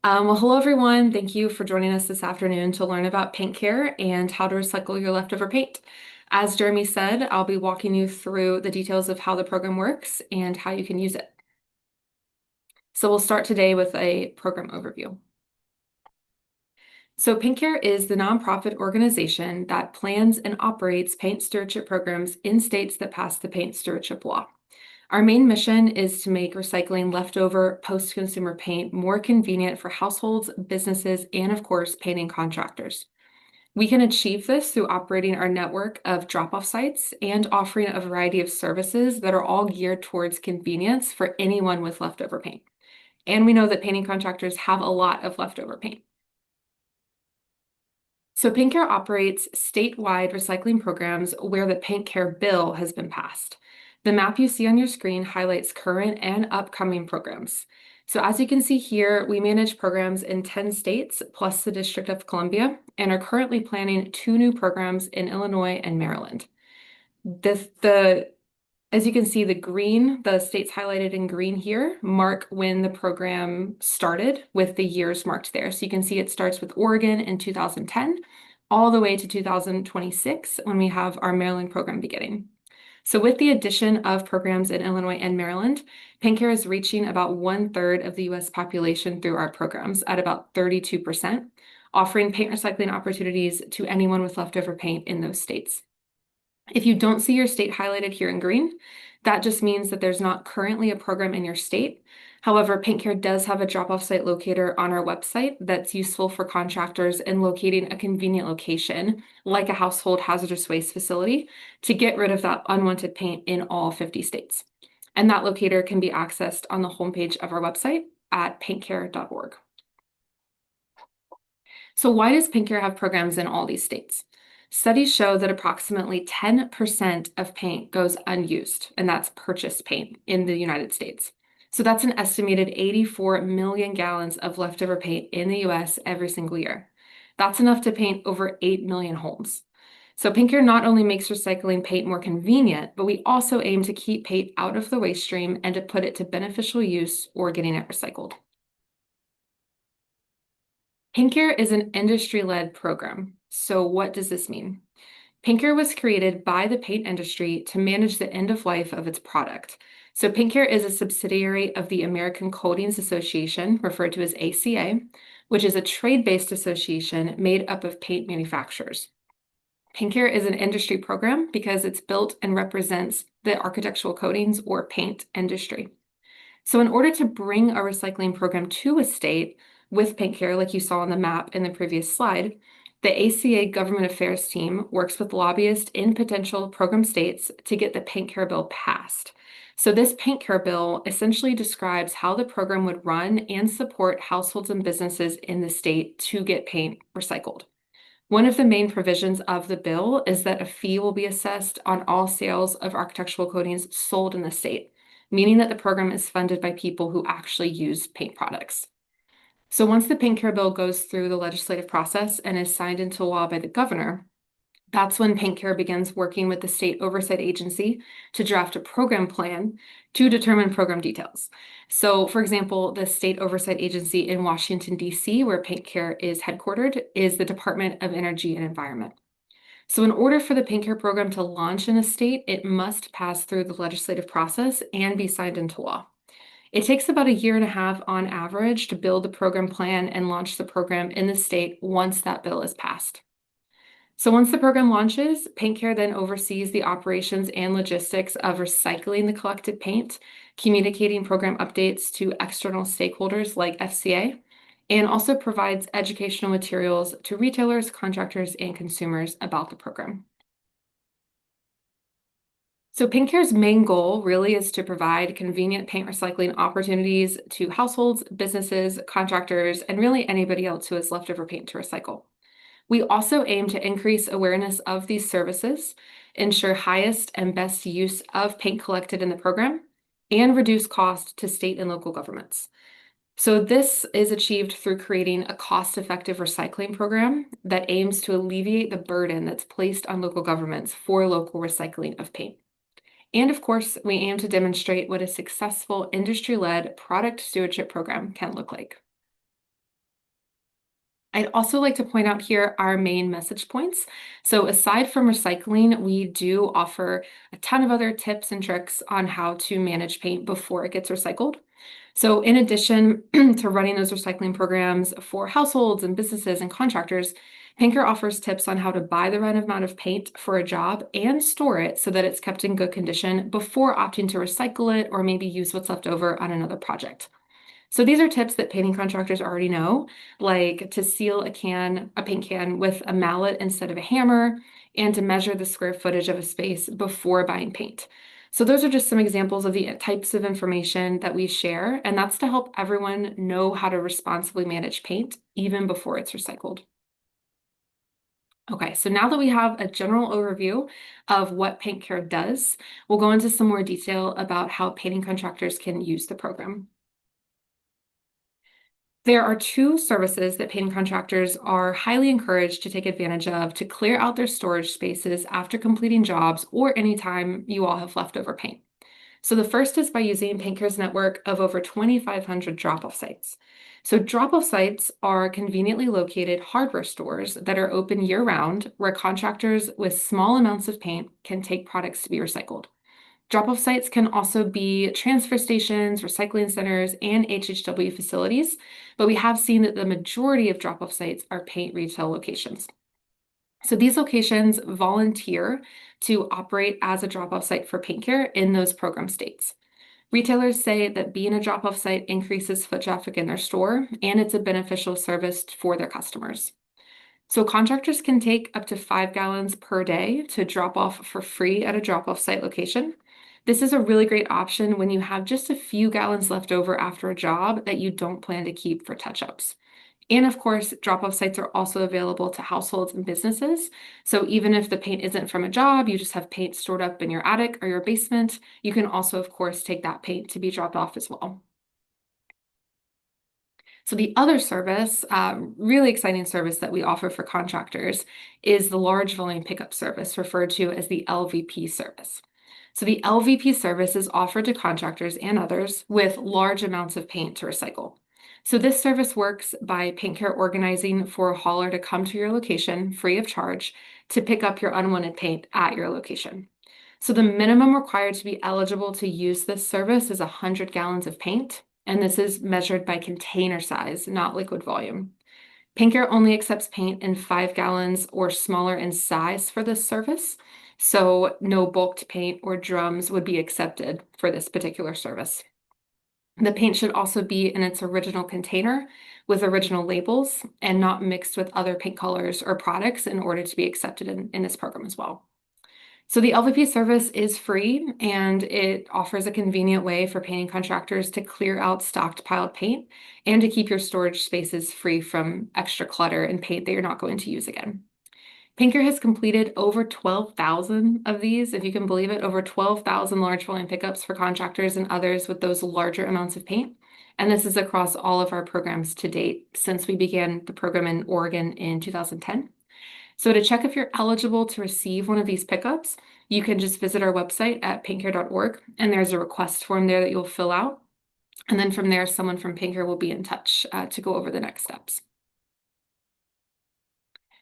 Well, hello everyone. Thank you for joining us this afternoon to learn about PaintCare and how to recycle your leftover paint. As Jeremy said, I'll be walking you through the details of how the program works and how you can use it. So we'll start today with a program overview. So PaintCare is the nonprofit organization that plans and operates paint stewardship programs in states that pass the paint stewardship law. Our main mission is to make recycling leftover post-consumer paint more convenient for households, businesses, and of course, painting contractors. We can achieve this through operating our network of drop-off sites and offering a variety of services that are all geared towards convenience for anyone with leftover paint. And we know that painting contractors have a lot of leftover paint. So PaintCare operates statewide recycling programs where the PaintCare bill has been passed. The map you see on your screen highlights current and upcoming programs. So as you can see here, we manage programs in 10 states plus the District of Columbia and are currently planning 2 new programs in Illinois and Maryland. As you can see, the states highlighted in green here mark when the program started with the years marked there. So you can see it starts with Oregon in 2010, all the way to 2026 when we have our Maryland program beginning. So with the addition of programs in Illinois and Maryland, PaintCare is reaching about 1/3 of the US population through our programs at about 32%, offering paint recycling opportunities to anyone with leftover paint in those states. If you don't see your state highlighted here in green, that just means that there's not currently a program in your state. However, PaintCare does have a drop-off site locator on our website that's useful for contractors in locating a convenient location, like a household hazardous waste facility, to get rid of that unwanted paint in all 50 states. And that locator can be accessed on the homepage of our website at paintcare.org. So why does PaintCare have programs in all these states? Studies show that approximately 10% of paint goes unused, and that's purchased paint in the United States. So that's an estimated 84 million gallons of leftover paint in the US every single year. That's enough to paint over 8 million homes. So PaintCare not only makes recycling paint more convenient, but we also aim to keep paint out of the waste stream and to put it to beneficial use or getting it recycled. PaintCare is an industry-led program. So what does this mean? PaintCare was created by the paint industry to manage the end of life of its product. So PaintCare is a subsidiary of the American Coatings Association, referred to as ACA, which is a trade-based association made up of paint manufacturers. PaintCare is an industry program because it's built and represents the architectural coatings or paint industry. So in order to bring a recycling program to a state with PaintCare, like you saw on the map in the previous slide, the ACA government affairs team works with lobbyists in potential program states to get the PaintCare bill passed. So this PaintCare bill essentially describes how the program would run and support households and businesses in the state to get paint recycled. One of the main provisions of the bill is that a fee will be assessed on all sales of architectural coatings sold in the state, meaning that the program is funded by people who actually use paint products. So once the PaintCare bill goes through the legislative process and is signed into law by the governor, that's when PaintCare begins working with the state oversight agency to draft a program plan to determine program details. So for example, the state oversight agency in Washington, D.C., where PaintCare is headquartered, is the Department of Energy and Environment. So in order for the PaintCare program to launch in a state, it must pass through the legislative process and be signed into law. It takes about 1.5 years on average to build the program plan and launch the program in the state once that bill is passed. So once the program launches, PaintCare then oversees the operations and logistics of recycling the collected paint, communicating program updates to external stakeholders like FCA, and also provides educational materials to retailers, contractors, and consumers about the program. So PaintCare's main goal really is to provide convenient paint recycling opportunities to households, businesses, contractors, and really anybody else who has leftover paint to recycle. We also aim to increase awareness of these services, ensure highest and best use of paint collected in the program, and reduce cost to state and local governments. So this is achieved through creating a cost-effective recycling program that aims to alleviate the burden that's placed on local governments for local recycling of paint. And of course, we aim to demonstrate what a successful industry-led product stewardship program can look like. I'd also like to point out here our main message points. So aside from recycling, we do offer a ton of other tips and tricks on how to manage paint before it gets recycled. So in addition to running those recycling programs for households and businesses and contractors, PaintCare offers tips on how to buy the right amount of paint for a job and store it so that it's kept in good condition before opting to recycle it or maybe use what's left over on another project. So these are tips that painting contractors already know, like to seal a paint can with a mallet instead of a hammer, and to measure the square footage of a space before buying paint. So those are just some examples of the types of information that we share, and that's to help everyone know how to responsibly manage paint even before it's recycled. Okay, so now that we have a general overview of what PaintCare does, we'll go into some more detail about how painting contractors can use the program. There are two services that painting contractors are highly encouraged to take advantage of to clear out their storage spaces after completing jobs or anytime you all have leftover paint. So the first is by using PaintCare's network of over 2,500 drop-off sites. So drop-off sites are conveniently located hardware stores that are open year-round where contractors with small amounts of paint can take products to be recycled. Drop-off sites can also be transfer stations, recycling centers, and HHW facilities, but we have seen that the majority of drop-off sites are paint retail locations. So these locations volunteer to operate as a drop-off site for PaintCare in those program states. Retailers say that being a drop-off site increases foot traffic in their store, and it's a beneficial service for their customers. So contractors can take up to 5 gallons per day to drop off for free at a drop-off site location. This is a really great option when you have just a few gallons left over after a job that you don't plan to keep for touch-ups. And of course, drop-off sites are also available to households and businesses. So even if the paint isn't from a job, you just have paint stored up in your attic or your basement, you can also, of course, take that paint to be dropped off as well. So the other service, really exciting service that we offer for contractors is the large volume pickup service, referred to as the LVP service. So the LVP service is offered to contractors and others with large amounts of paint to recycle. So this service works by PaintCare organizing for a hauler to come to your location free of charge to pick up your unwanted paint at your location. So the minimum required to be eligible to use this service is 100 gallons of paint, and this is measured by container size, not liquid volume. PaintCare only accepts paint in 5 gallons or smaller in size for this service, so no bulked paint or drums would be accepted for this particular service. The paint should also be in its original container with original labels and not mixed with other paint colors or products in order to be accepted in this program as well. So the LVP service is free and it offers a convenient way for painting contractors to clear out stockpiled paint and to keep your storage spaces free from extra clutter and paint that you're not going to use again. PaintCare has completed over 12,000 of these, if you can believe it, over 12,000 large volume pickups for contractors and others with those larger amounts of paint. And this is across all of our programs to date since we began the program in Oregon in 2010. So to check if you're eligible to receive one of these pickups, you can just visit our website at paintcare.org, and there's a request form there that you'll fill out. And then from there, someone from PaintCare will be in touch to go over the next steps.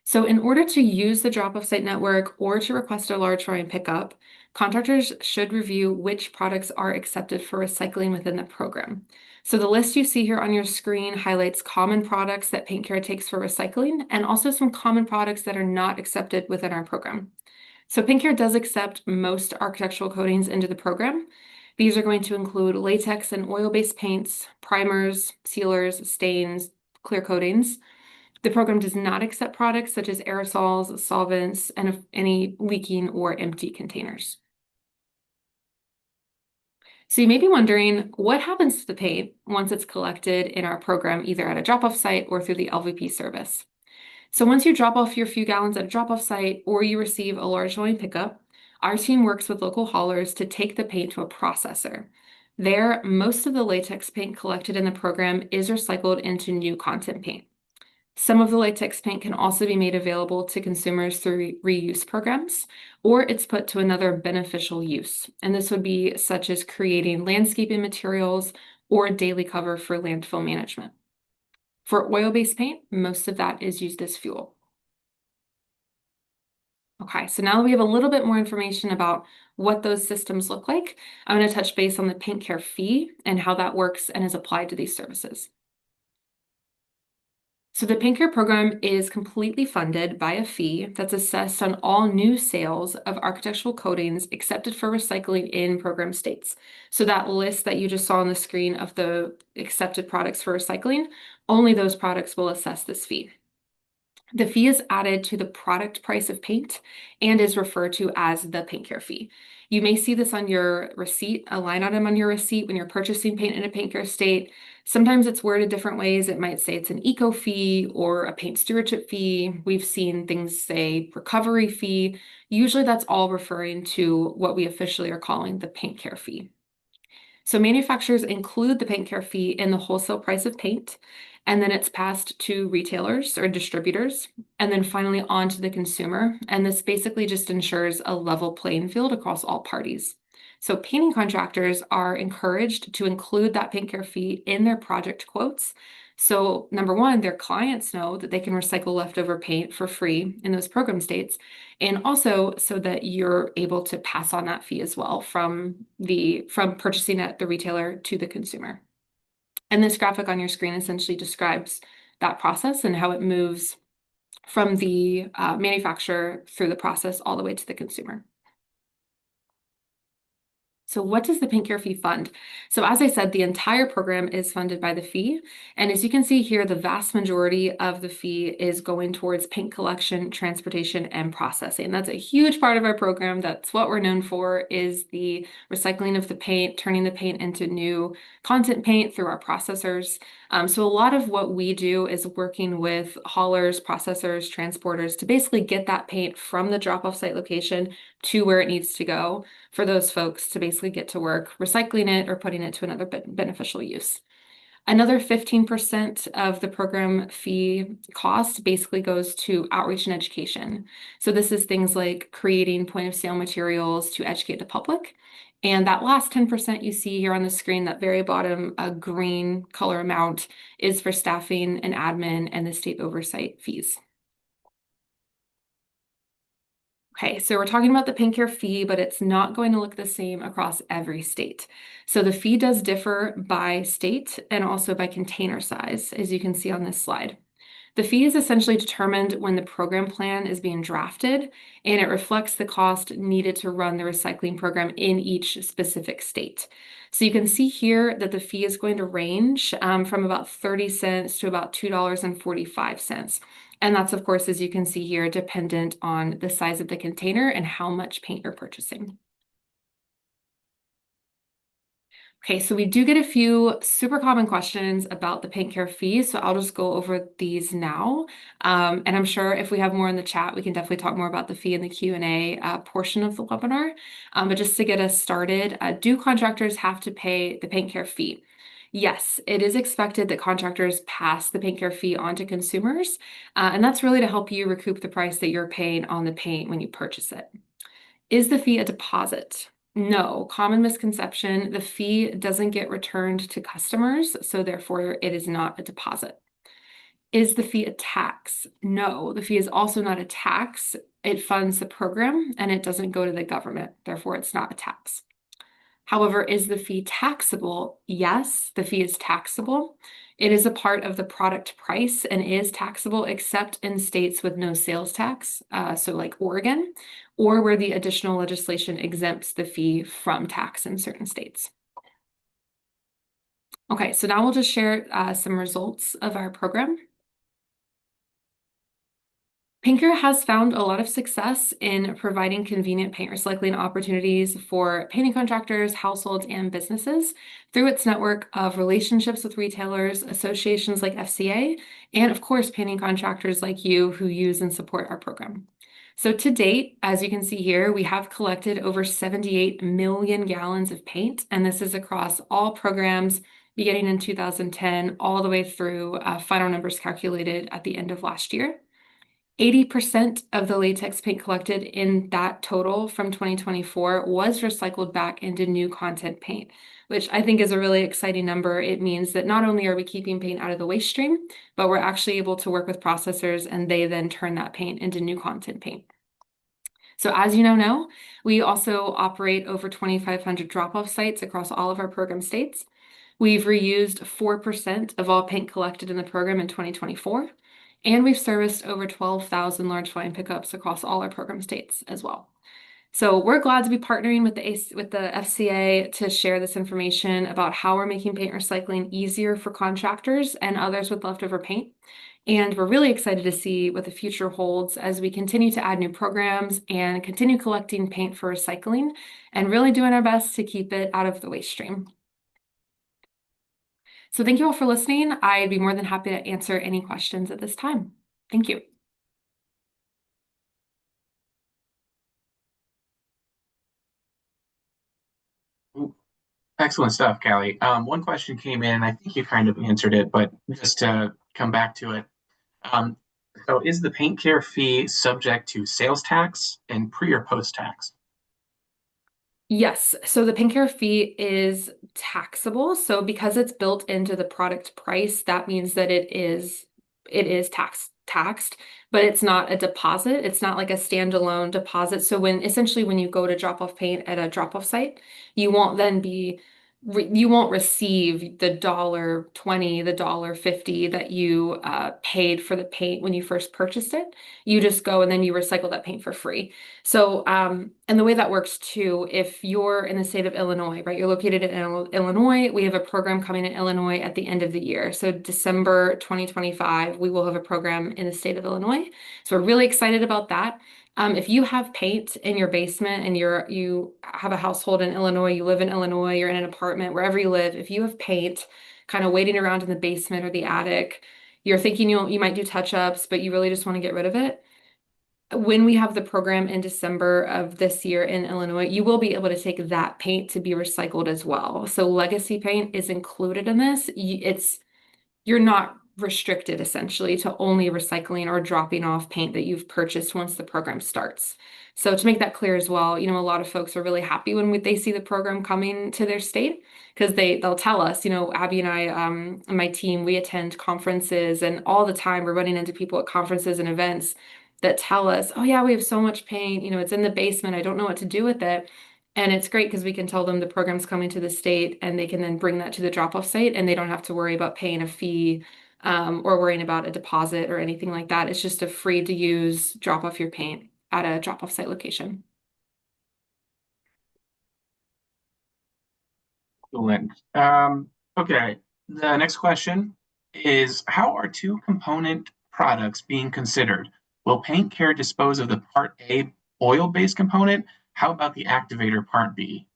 So in order to use the drop-off site network or to request a large volume pickup, contractors should review which products are accepted for recycling within the program. So the list you see here on your screen highlights common products that PaintCare takes for recycling and also some common products that are not accepted within our program. So PaintCare does accept most architectural coatings into the program. These are going to include latex and oil-based paints, primers, sealers, stains, clear coatings. The program does not accept products such as aerosols, solvents, and any leaking or empty containers. So you may be wondering, what happens to the paint once it's collected in our program, either at a drop-off site or through the LVP service? So once you drop off your few gallons at a drop-off site or you receive a large volume pickup, our team works with local haulers to take the paint to a processor. There, most of the latex paint collected in the program is recycled into new content paint. Some of the latex paint can also be made available to consumers through reuse programs, or it's put to another beneficial use. And this would be such as creating landscaping materials or a daily cover for landfill management. For oil-based paint, most of that is used as fuel. Okay, so now that we have a little bit more information about what those systems look like, I'm going to touch base on the PaintCare fee and how that works and is applied to these services. So the PaintCare program is completely funded by a fee that's assessed on all new sales of architectural coatings accepted for recycling in program states. So that list that you just saw on the screen of the accepted products for recycling, only those products will assess this fee. The fee is added to the product price of paint and is referred to as the PaintCare fee. You may see this on your receipt, a line item on your receipt when you're purchasing paint in a PaintCare state. Sometimes it's worded different ways. It might say it's an eco fee or a paint stewardship fee. We've seen things say recovery fee. Usually that's all referring to what we officially are calling the PaintCare fee. So manufacturers include the PaintCare fee in the wholesale price of paint, and then it's passed to retailers or distributors, and then finally on to the consumer. And this basically just ensures a level playing field across all parties. So painting contractors are encouraged to include that PaintCare fee in their project quotes. So number one, their clients know that they can recycle leftover paint for free in those program states, and also so that you're able to pass on that fee as well from purchasing at the retailer to the consumer. And this graphic on your screen essentially describes that process and how it moves from the manufacturer through the process all the way to the consumer. So what does the PaintCare fee fund? So as I said, the entire program is funded by the fee. And as you can see here, the vast majority of the fee is going towards paint collection, transportation, and processing. That's a huge part of our program. That's what we're known for, is the recycling of the paint, turning the paint into new content paint through our processors. So a lot of what we do is working with haulers, processors, transporters to basically get that paint from the drop-off site location to where it needs to go for those folks to basically get to work recycling it or putting it to another beneficial use. Another 15% of the program fee cost basically goes to outreach and education. So this is things like creating point of sale materials to educate the public. And that last 10% you see here on the screen, that very bottom green color amount, is for staffing and admin and the state oversight fees. Okay, so we're talking about the PaintCare fee, but it's not going to look the same across every state. So the fee does differ by state and also by container size, as you can see on this slide. The fee is essentially determined when the program plan is being drafted, and it reflects the cost needed to run the recycling program in each specific state. So you can see here that the fee is going to range from about 30 cents to about $2.45. And that's, of course, as you can see here, dependent on the size of the container and how much paint you're purchasing. Okay, so we do get a few super common questions about the PaintCare fee, so I'll just go over these now. And I'm sure if we have more in the chat, we can definitely talk more about the fee in the Q&A portion of the webinar. But just to get us started, do contractors have to pay the PaintCare fee? Yes, it is expected that contractors pass the PaintCare fee on to consumers, and that's really to help you recoup the price that you're paying on the paint when you purchase it. Is the fee a deposit? No, common misconception. The fee doesn't get returned to customers, so therefore it is not a deposit. Is the fee a tax? No, the fee is also not a tax. It funds the program and it doesn't go to the government, therefore it's not a tax. However, is the fee taxable? Yes, the fee is taxable. It is a part of the product price and is taxable except in states with no sales tax, so like Oregon, or where the additional legislation exempts the fee from tax in certain states. Okay, so now we'll just share some results of our program. PaintCare has found a lot of success in providing convenient paint recycling opportunities for painting contractors, households, and businesses through its network of relationships with retailers, associations like FCA, and of course, painting contractors like you who use and support our program. So to date, as you can see here, we have collected over 78 million gallons of paint, and this is across all programs beginning in 2010 all the way through final numbers calculated at the end of last year. 80% of the latex paint collected in that total from 2024 was recycled back into new content paint, which I think is a really exciting number. It means that not only are we keeping paint out of the waste stream, but we're actually able to work with processors and they then turn that paint into new content paint. So as you know now, we also operate over 2,500 drop-off sites across all of our program states. We've reused 4% of all paint collected in the program in 2024, and we've serviced over 12,000 large volume pickups across all our program states as well. So we're glad to be partnering with the FCA to share this information about how we're making paint recycling easier for contractors and others with leftover paint. And we're really excited to see what the future holds as we continue to add new programs and continue collecting paint for recycling and really doing our best to keep it out of the waste stream. So thank you all for listening. I'd be more than happy to answer any questions at this time. Thank you. Excellent stuff, Callie. One question came in, and I think you kind of answered it, but just to come back to it. Um, so is the paint care fee subject to sales tax and pre or post tax? Yes, so the PaintCare fee is taxable. So because it's built into the product price, that means that it is taxed, but it's not a deposit. It's not like a standalone deposit. So essentially when you go to drop off paint at a drop off site, you won't then be you won't receive the $1.20, the $1.50 that you paid for the paint when you first purchased it. You just go and then you recycle that paint for free. So, and the way that works too, if you're in the state of Illinois, right, you're located in Illinois, we have a program coming in Illinois at the end of the year. So December 2025, we will have a program in the state of Illinois. So we're really excited about that. If you have paint in your basement and you have a household in Illinois, you live in Illinois, you're in an apartment, wherever you live, if you have paint kind of waiting around in the basement or the attic, you're thinking you might do touch-ups, but you really just want to get rid of it. When we have the program in December of this year in Illinois, you will be able to take that paint to be recycled as well. So legacy paint is included in this. You're not restricted essentially to only recycling or dropping off paint that you've purchased once the program starts. So to make that clear as well, a lot of folks are really happy when they see the program coming to their state because they'll tell us, Abby and I and my team, we attend conferences and all the time we're running into people at conferences and events that tell us, oh yeah, we have so much paint, it's in the basement, I don't know what to do with it. And it's great because we can tell them the program's coming to the state and they can then bring that to the drop-off site and they don't have to worry about paying a fee or worrying about a deposit or anything like that. It's just a free to use drop off your paint at a drop-off site location. Excellent. Okay, the next question is how are two component products being considered? Will Paint Care dispose of the Part A oil-based component? How about the activator Part B?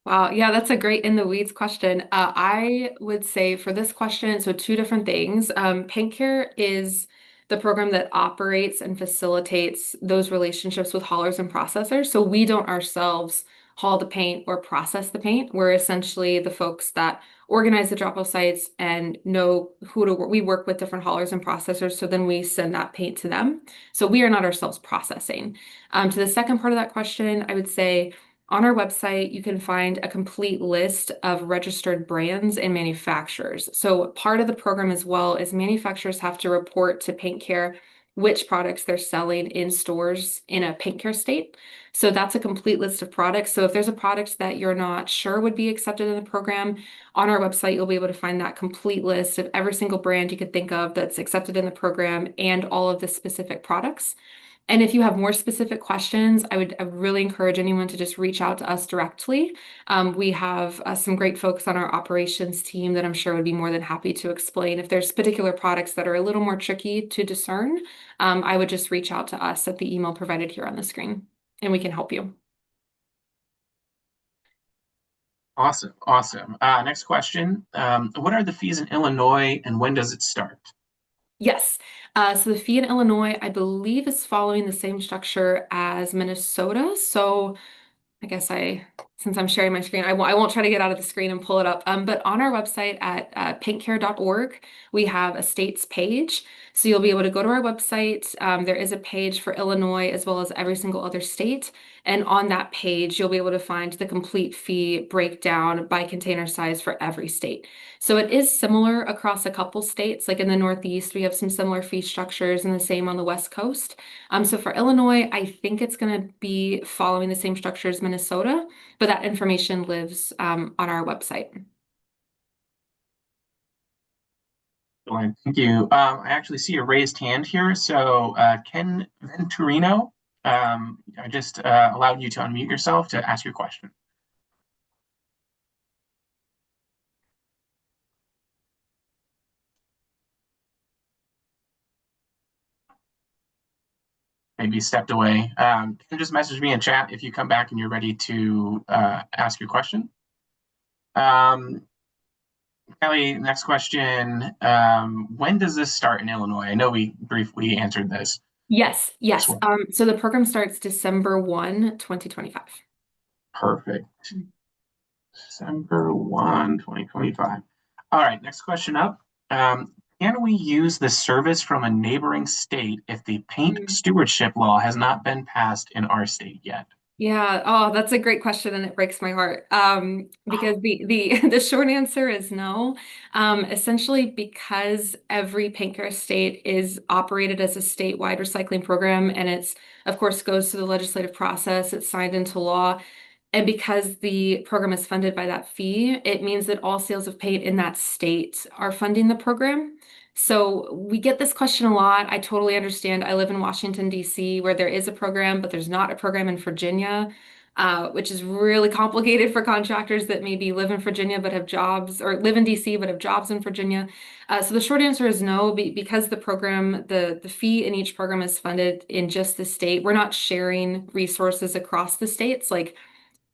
Wow, yeah, that's a great in the weeds question. I would say for this question, so two different things. PaintCare is the program that operates and facilitates those relationships with haulers and processors. So we don't ourselves haul the paint or process the paint. We're essentially the folks that organize the drop-off sites and know who to work. We work with different haulers and processors, so then we send that paint to them. So we are not ourselves processing. To the second part of that question, I would say on our website, you can find a complete list of registered brands and manufacturers. So part of the program as well is manufacturers have to report to PaintCare which products they're selling in stores in a PaintCare state. So that's a complete list of products. So if there's a product that you're not sure would be accepted in the program, on our website, you'll be able to find that complete list of every single brand you could think of that's accepted in the program and all of the specific products. And if you have more specific questions, I would really encourage anyone to just reach out to us directly. We have some great folks on our operations team that I'm sure would be more than happy to explain. If there's particular products that are a little more tricky to discern, I would just reach out to us at the email provided here on the screen, and we can help you. Awesome, awesome. Next question. What are the fees in Illinois and when does it start? Yes. So the fee in Illinois, I believe, is following the same structure as Minnesota. So I guess I since I'm sharing my screen, I won't try to get out of the screen and pull it up. But on our website at paintcare.org, we have a states page. So you'll be able to go to our website. There is a page for Illinois as well as every single other state. And on that page, you'll be able to find the complete fee breakdown by container size for every state. So it is similar across a couple states. Like in the Northeast, we have some similar fee structures and the same on the West Coast. So for Illinois, I think it's going to be following the same structure as Minnesota, but that information lives on our website. Thank you. I actually see a raised hand here. So Ken Venturino, I just allowed you to unmute yourself to ask your question. Maybe stepped away. Ken just message me in chat if you come back and you're ready to ask your question. Callie, next question. When does this start in Illinois? I know we briefly answered this. Yes, This yes. one. So the program starts December 1, 2025. Perfect. December 1, 2025. All right, next question up. Can we use the service from a neighboring state if the paint stewardship law has not been passed in our state yet? Yeah, oh, that's a great question and it breaks my heart. Because the the short answer is no. Essentially because every PaintCare state is operated as a statewide recycling program and it's of course goes through the legislative process, it's signed into law. And because the program is funded by that fee, it means that all sales of paint in that state are funding the program. So we get this question a lot. I totally understand. I live in Washington, D.C., where there is a program, but there's not a program in Virginia, which is really complicated for contractors that maybe live in Virginia but have jobs, or live in D.C. but have jobs in Virginia. So the short answer is no, because the program, the fee in each program is funded in just the state. We're not sharing resources across the states. Like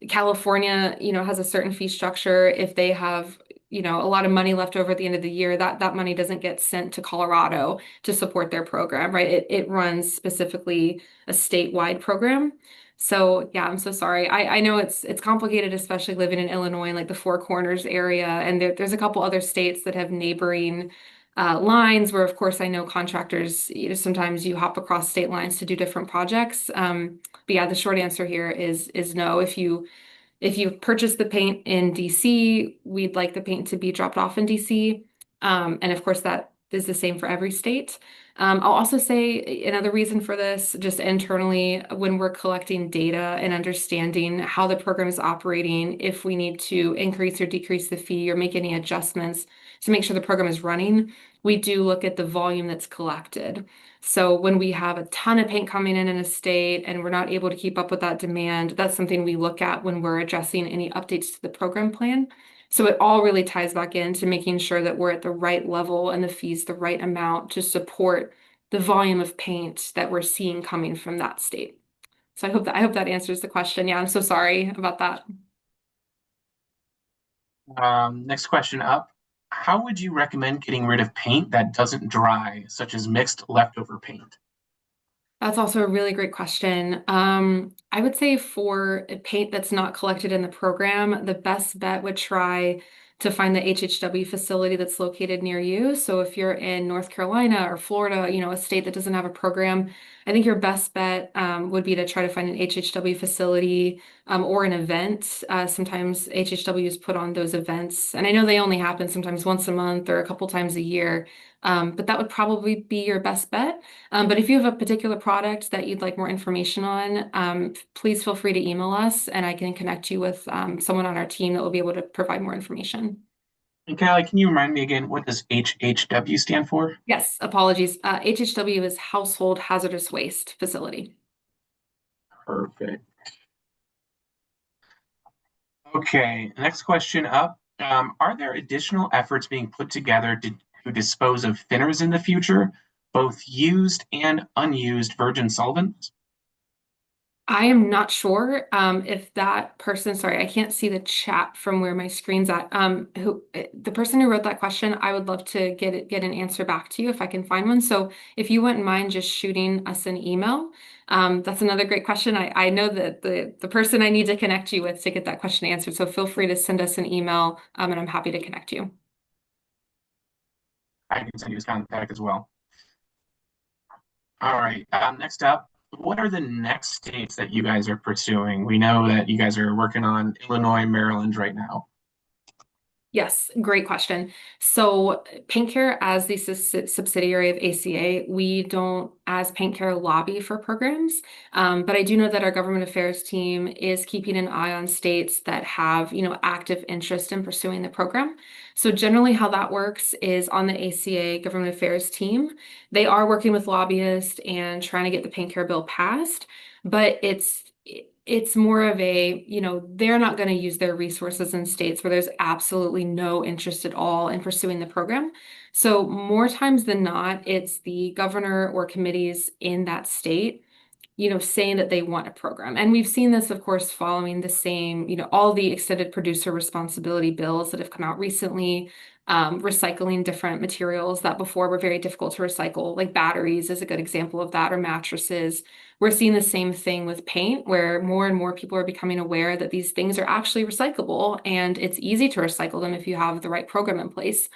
California, has a certain fee structure. If they have, a lot of money left over at the end of the year, that money doesn't get sent to Colorado to support their program, right? It runs specifically a statewide program. So yeah, I'm so sorry. I know it's complicated, especially living in Illinois, like the Four Corners area, and there's a couple other states that have neighboring lines where, of course, I know contractors, sometimes you hop across state lines to do different projects. But yeah, the short answer here is no. If you purchase the paint in DC, we'd like the paint to be dropped off in DC. And of course, that is the same for every state. I'll also say another reason for this, just internally, when we're collecting data and understanding how the program is operating, if we need to increase or decrease the fee or make any adjustments to make sure the program is running, we do look at the volume that's collected. So when we have a ton of paint coming in a state and we're not able to keep up with that demand, that's something we look at when we're addressing any updates to the program plan. So it all really ties back into making sure that we're at the right level and the fees the right amount to support the volume of paint that we're seeing coming from that state. So I hope that answers the question. Yeah, I'm so sorry about that. Next question up. How would you recommend getting rid of paint that doesn't dry, such as mixed leftover paint? That's also a really great question. I would say for a paint that's not collected in the program, the best bet would try to find the HHW facility that's located near you. So if you're in North Carolina or Florida, a state that doesn't have a program, I think your best bet would be to try to find an HHW facility or an event. Sometimes HHWs put on those events, and I know they only happen sometimes once a month or a couple times a year. But that would probably be your best bet. But if you have a particular product that you'd like more information on, please feel free to email us and I can connect you with someone on our team that will be able to provide more information. And Callie, can you remind me again, what does HHW stand for? Yes, apologies. HHW is Household Hazardous Waste Facility. Perfect. Okay, next question up. Are there additional efforts being put together to dispose of thinners in the future, both used and unused virgin solvents? I am not sure if that person, sorry, I can't see the chat from where my screen's at. The person who wrote that question, I would love to get an answer back to you if I can find one. So if you wouldn't mind just shooting us an email, that's another great question. I know that the person I need to connect you with to get that question answered. So feel free to send us an email, and I'm happy to connect you. I can send you his contact as well. All right. Next up, what are the next states that you guys are pursuing? We know that you guys are working on Illinois, Maryland right now. Yes, great question. So, PaintCare, as the subsidiary of ACA, we don't, as PaintCare, lobby for programs. But I do know that our government affairs team is keeping an eye on states that have, active interest in pursuing the program. So, generally, how that works is on the ACA government affairs team, they are working with lobbyists and trying to get the PaintCare bill passed, but it's more of a, they're not going to use their resources in states where there's absolutely no interest at all in pursuing the program. So more times than not, it's the governor or committees in that state, saying that they want a program. And we've seen this, of course, following the same, all the extended producer responsibility bills that have come out recently, recycling different materials that before were very difficult to recycle, like batteries is a good example of that, or mattresses. We're seeing the same thing with paint, where more and more people are becoming aware that these things are actually recyclable and it's easy to recycle them if you have the right program in place.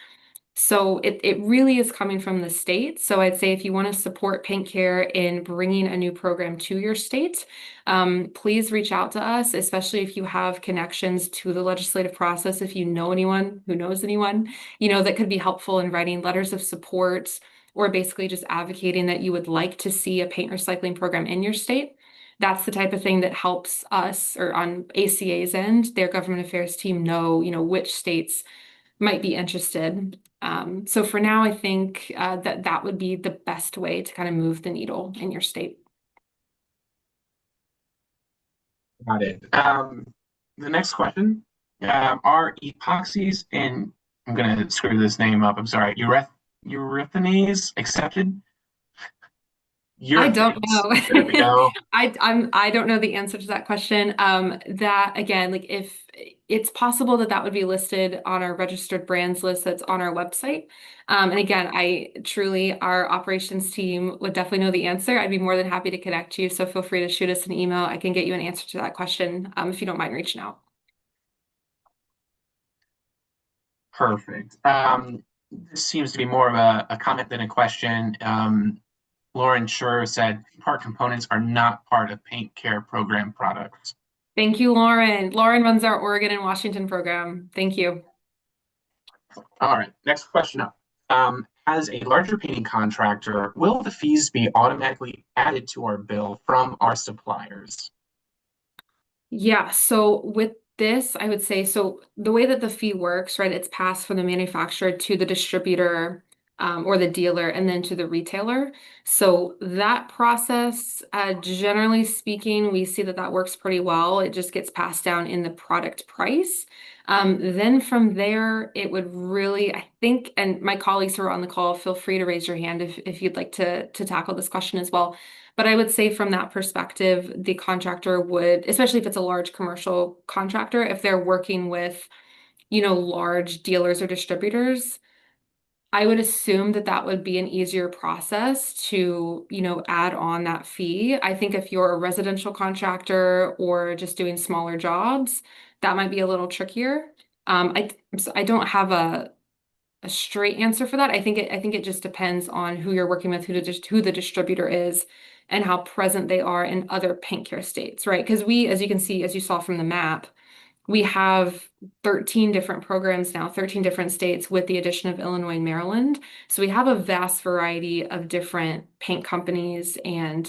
So it really is coming from the state. So I'd say if you want to support PaintCare in bringing a new program to your state, please reach out to us, especially if you have connections to the legislative process. If you know anyone who knows anyone, that could be helpful in writing letters of support or basically just advocating that you would like to see a paint recycling program in your state. That's the type of thing that helps us, or on ACA's end, their government affairs team know, which states might be interested. So for now, I think that would be the best way to kind of move the needle in your state. Got it. The next question, are epoxies and I'm gonna screw this name up. I'm sorry. Urethanes accepted? I don't Urethanes. know. There we go. I don't know the answer to that question. That again, like if it's possible that that would be listed on our registered brands list that's on our website. And again, I truly, our operations team would definitely know the answer. I'd be more than happy to connect you. So feel free to shoot us an email. I can get you an answer to that question, if you don't mind reaching out. Perfect. This seems to be more of a comment than a question. Lauren Schur said part components are not part of Paint Care program products. Thank you, Lauren. Lauren runs our Oregon and Washington program. Thank you. All right, next question up. As a larger painting contractor, will the fees be automatically added to our bill from our suppliers? Yeah, so with this, I would say, so the way that the fee works, right, it's passed from the manufacturer to the distributor or the dealer and then to the retailer. So that process, generally speaking, we see that that works pretty well. It just gets passed down in the product price. Then from there, it would really, I think, and my colleagues who are on the call, feel free to raise your hand if you'd like to tackle this question as well. But I would say from that perspective, the contractor would, especially if it's a large commercial contractor, if they're working with, large dealers or distributors, I would assume that that would be an easier process to, add on that fee. I think if you're a residential contractor or just doing smaller jobs, that might be a little trickier. I don't have a straight answer for that. I think it just depends on who you're working with, who the distributor is, and how present they are in other paint care states, right? Because we, as you can see, as you saw from the map, we have 13 different programs now, 13 different states with the addition of Illinois and Maryland. So we have a vast variety of different paint companies and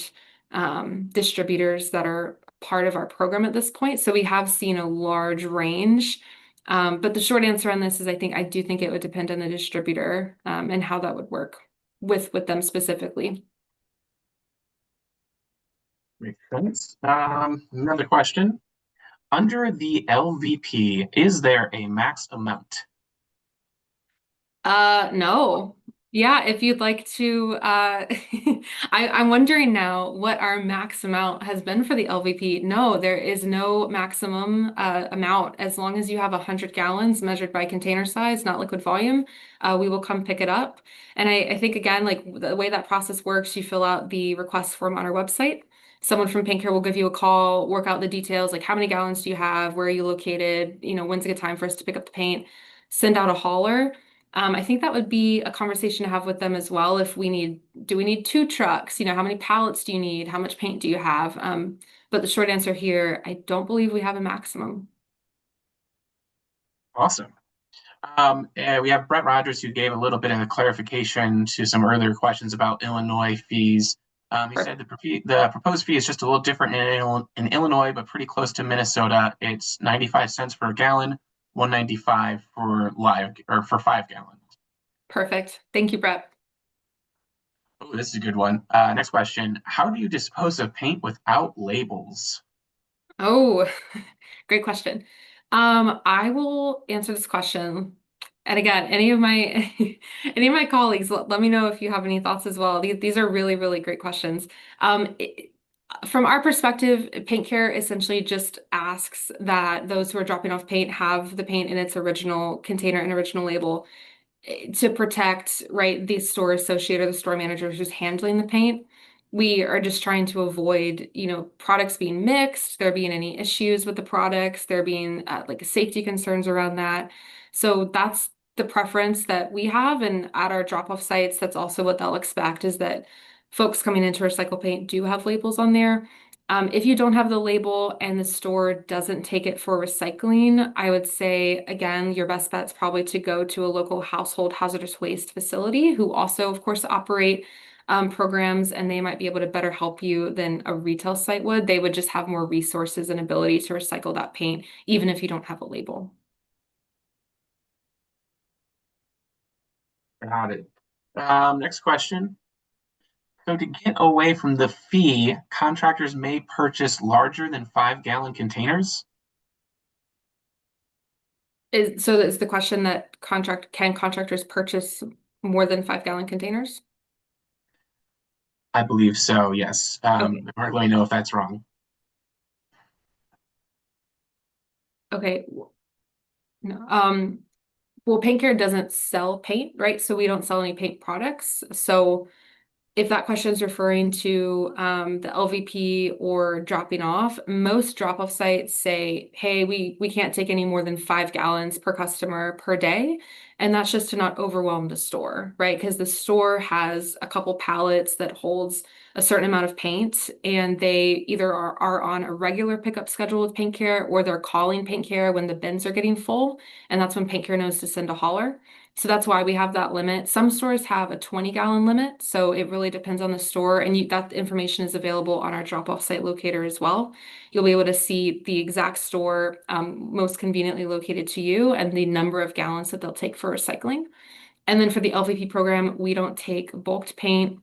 distributors that are part of our program at this point. So we have seen a large range. But the short answer on this is I do think it would depend on the distributor and how that would work with them specifically. Makes sense. Another question. Under the LVP, is there a max amount? No. Yeah, if you'd like to, I'm wondering now what our max amount has been for the LVP. No, there is no maximum amount. As long as you have 100 gallons measured by container size, not liquid volume, we will come pick it up. And I think, again, like the way that process works, you fill out the request form on our website. Someone from PaintCare will give you a call, work out the details, like how many gallons do you have, where are you located, when's a good time for us to pick up the paint, send out a hauler. I think that would be a conversation to have with them as well. If do we need two trucks? How many pallets do you need? How much paint do you have? But the short answer here, I don't believe we have a maximum. Awesome. And we have Brett Rogers who gave a little bit of a clarification to some earlier questions about Illinois fees. He said Perfect. the proposed fee is just a little different in Illinois, but pretty close to Minnesota. It's 95 cents per gallon, 195 for live or for 5 gallons. Perfect. Thank you, Brett. Oh, this is a good one. Next question. How do you dispose of paint without labels? Oh, great question. I will answer this question. And again, any of my any of my colleagues, let me know if you have any thoughts as well. These are really, really great questions. From our perspective, paint care essentially just asks that those who are dropping off paint have the paint in its original container and original label to protect, right, the store associate or the store manager who's handling the paint. We are just trying to avoid, products being mixed, there being any issues with the products, there being like safety concerns around that. So that's the preference that we have. And at our drop-off sites, that's also what they'll expect is that folks coming in to recycle paint do have labels on there. If you don't have the label and the store doesn't take it for recycling, I would say, again, your best bet's probably to go to a local household hazardous waste facility who also, of course, operate programs, and they might be able to better help you than a retail site would. They would just have more resources and ability to recycle that paint, even if you don't have a label. Got it. Next question. So to get away from the fee, contractors may purchase larger than 5 gallon containers. Is the question that can contractors purchase more than 5 gallon containers? I believe so, yes. Okay. I don't really know if that's wrong. Okay. No. Well, PaintCare doesn't sell paint, right? So we don't sell any paint products. So if that question is referring to the LVP or dropping off, most drop-off sites say, hey, we can't take any more than 5 gallons per customer per day. And that's just to not overwhelm the store, right? Because the store has a couple pallets that holds a certain amount of paint, and they either are on a regular pickup schedule with Paint Care or they're calling Paint Care when the bins are getting full. And that's when Paint Care knows to send a hauler. So that's why we have that limit. Some stores have a 20-gallon limit, so it really depends on the store. And that information is available on our drop-off site locator as well. You'll be able to see the exact store most conveniently located to you and the number of gallons that they'll take for recycling. And then for the LVP program, we don't take bulked paint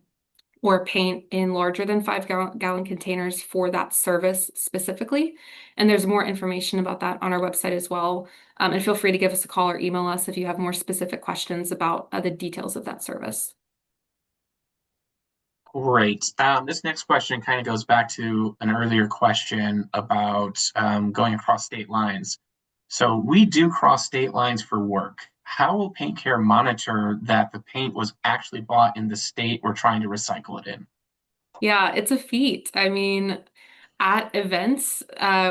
or paint in larger than 5 gallon containers for that service specifically. And there's more information about that on our website as well. And feel free to give us a call or email us if you have more specific questions about the details of that service. Great. This next question kind of goes back to an earlier question about going across state lines. So we do cross state lines for work. How will Paint Care monitor that the paint was actually bought in the state we're trying to recycle it in? Yeah, it's a feat. I mean, at events,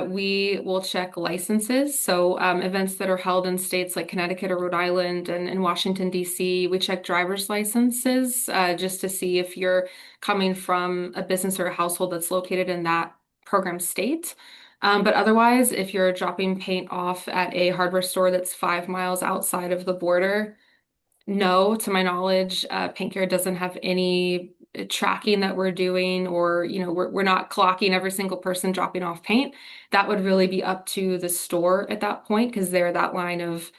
we will check licenses. So events that are held in states like Connecticut or Rhode Island and in Washington, D.C., we check driver's licenses just to see if you're coming from a business or a household that's located in that program state. But otherwise, if you're dropping paint off at a hardware store that's 5 miles outside of the border, no, to my knowledge, PaintCare doesn't have any tracking that we're doing, or we're not clocking every single person dropping off paint. That would really be up to the store at that point because they're that line of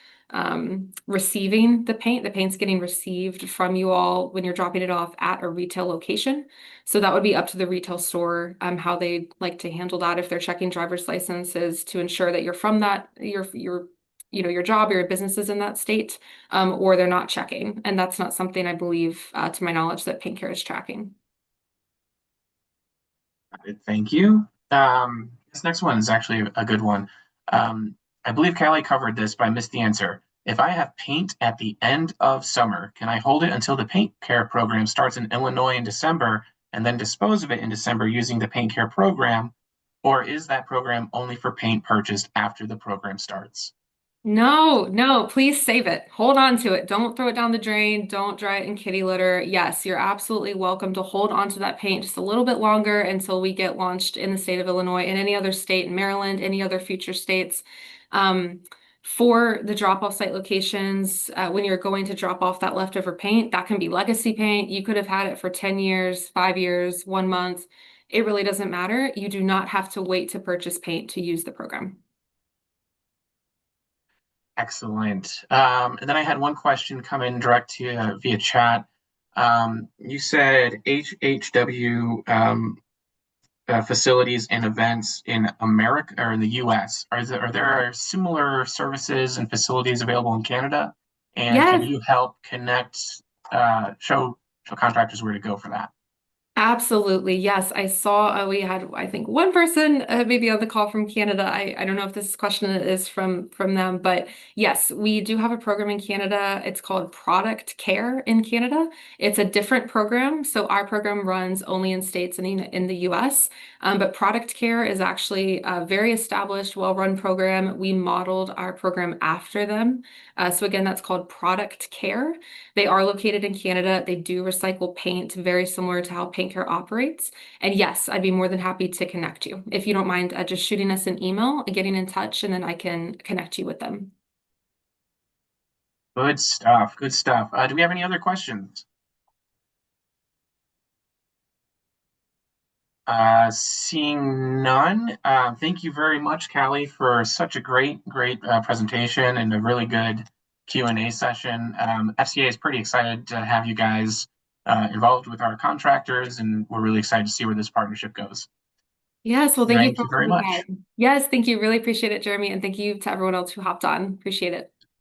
receiving the paint. The paint's getting received from you all when you're dropping it off at a retail location. So that would be up to the retail store how they like to handle that if they're checking driver's licenses to ensure that you're from that you're your job or your business is in that state, or they're not checking. And that's not something I believe, to my knowledge, that PaintCare is tracking. Thank you. This next one is actually a good one. Um, I believe Callie covered this, but I missed the answer. If I have paint at the end of summer, can I hold it until the paint care program starts in Illinois in December and then dispose of it in December using the paint care program? Or is that program only for paint purchased after the program starts? No, no, please save it. Hold on to it. Don't throw it down the drain. Don't dry it in kitty litter. Yes, you're absolutely welcome to hold on to that paint just a little bit longer until we get launched in the state of Illinois and any other state in Maryland, any other future states. Um, for the drop-off site locations, when you're going to drop off that leftover paint, that can be legacy paint. You could have had it for 10 years, 5 years, 1 month. It really doesn't matter. You do not have to wait to purchase paint to use the program. Excellent. And then I had one question come in direct to you via chat. You said HHW facilities and events in America or in the US. Are there similar services and facilities available in Canada? And can Yes. you help connect, show contractors where to go for that? Absolutely. Yes. I saw we had, I think, one person maybe on the call from Canada. I don't know if this question is from them, but yes, we do have a program in Canada. It's called Product Care in Canada. It's a different program. So our program runs only in states in the US. But Product Care is actually a very established, well-run program. We modeled our program after them. So again, that's called Product Care. They are located in Canada. They do recycle paint, very similar to how PaintCare operates. And yes, I'd be more than happy to connect you. If you don't mind just shooting us an email, getting in touch, and then I can connect you with them. Good stuff. Good stuff. Do we have any other questions? Seeing none, thank you very much, Callie, for such a great presentation and a really good Q&A session. FCA is pretty excited to have you guys involved with our contractors, and we're really excited to see where this partnership goes. Yes, well, thank you Thank for you very the much. time. Yes, thank you. Really appreciate it, Jeremy. And thank you to everyone else who hopped on. Appreciate it.